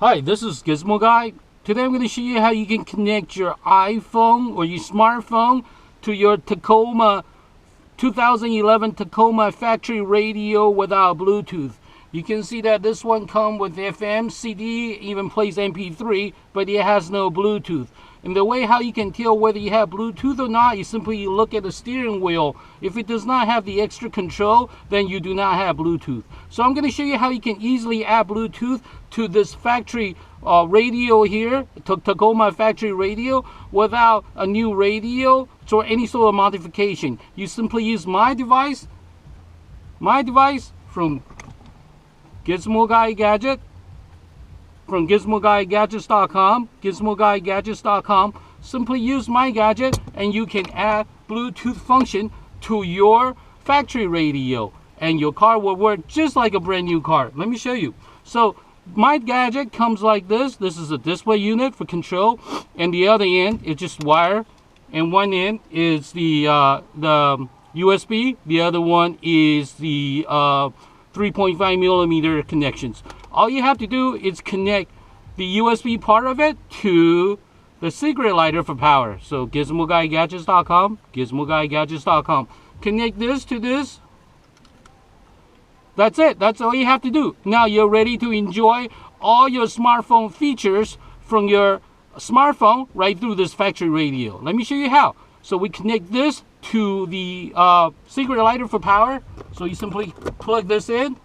Hi, this is Gizmo Guy. Today I'm going to show you how you can connect your iPhone or your smartphone to your Tacoma 2011 Tacoma Factory Radio without Bluetooth. You can see that this one comes with FM, CD, even plays MP3, but it has no Bluetooth. And the way how you can tell whether you have Bluetooth or not, you simply look at the steering wheel. If it does not have the extra control, then you do not have Bluetooth. So I'm going to show you how you can easily add Bluetooth to this factory radio here, Tacoma Factory Radio, without a new radio or any sort of modification. You simply use my device from Gizmo Guy Gadget, from GizmoGuyGadgets.com, GizmoGuyGadgets.com. Simply use my gadget and you can add Bluetooth function to your factory radio and your car will work just like a brand new car. Let me show you. So my gadget comes like this. This is a display unit for control, and the other end is just wire, and one end is the USB. The other one is the 3.5 millimeter connections. All you have to do is connect the USB part of it to the secret lighter for power. So GizmoGuyGadgets.com, GizmoGuyGadgets.com. Connect this to this. That's it. That's all you have to do. Now you're ready to enjoy all your smartphone features from your smartphone right through this factory radio. Let me show you how. So we connect this to the secret lighter for power. So you simply plug this in.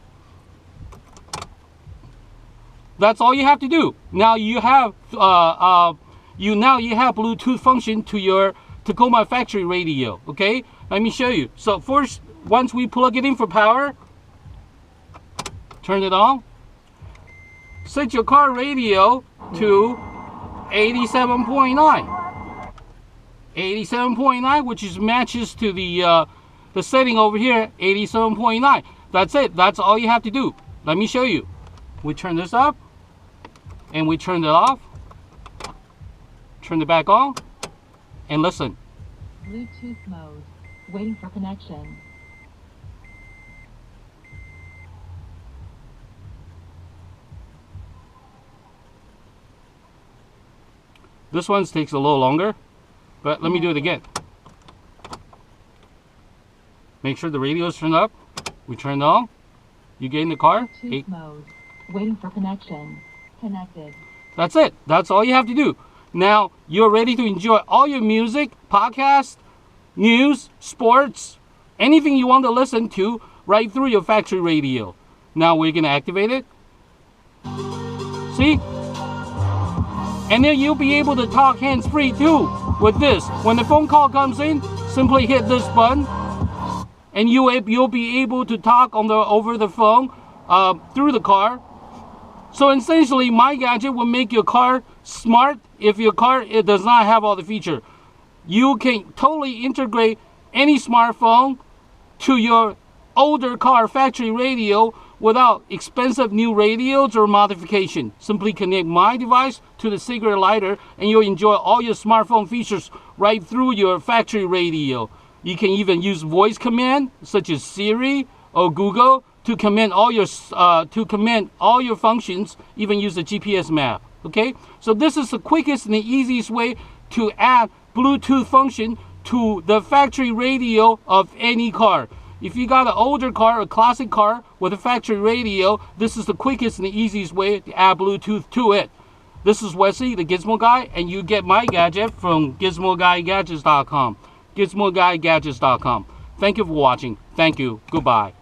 That's all you have to do. Now you have Bluetooth function to your Tacoma Factory Radio. Okay, let me show you. So first, once we plug it in for power, turn it on. Set your car radio to 87.9. 87.9, which is matches to the setting over here, 87.9. That's it. That's all you have to do. Let me show you. We turn this up, and we turn it off. Turn it back on, and listen. Bluetooth mode. Waiting for connection. This one takes a little longer, but let me do it again. Make sure the radio is turned up. We turn it on. You get in the car. Bluetooth mode. Waiting for connection. Connected. That's it. That's all you have to do. Now you're ready to enjoy all your music, podcasts, news, sports, anything you want to listen to right through your factory radio. Now we're going to activate it. See? And then you'll be able to talk hands-free too with this. When the phone call comes in, simply hit this button, and you'll be able to talk over the phone through the car. So essentially, my gadget will make your car smart. If your car does not have all the features, you can totally integrate any smartphone to your older car factory radio without expensive new radios or modification. Simply connect my device to the secret lighter and you'll enjoy all your smartphone features right through your factory radio. You can even use voice command such as Siri or Google to command all your functions, even use the GPS map. Okay? So this is the quickest and the easiest way to add Bluetooth function to the factory radio of any car. If you got an older car, a classic car with a factory radio, this is the quickest and the easiest way to add Bluetooth to it. This is Wesley, the Gizmo Guy, and you get my gadget from GizmoGuyGadgets.com. GizmoGuyGadgets.com. Thank you for watching. Thank you. Goodbye.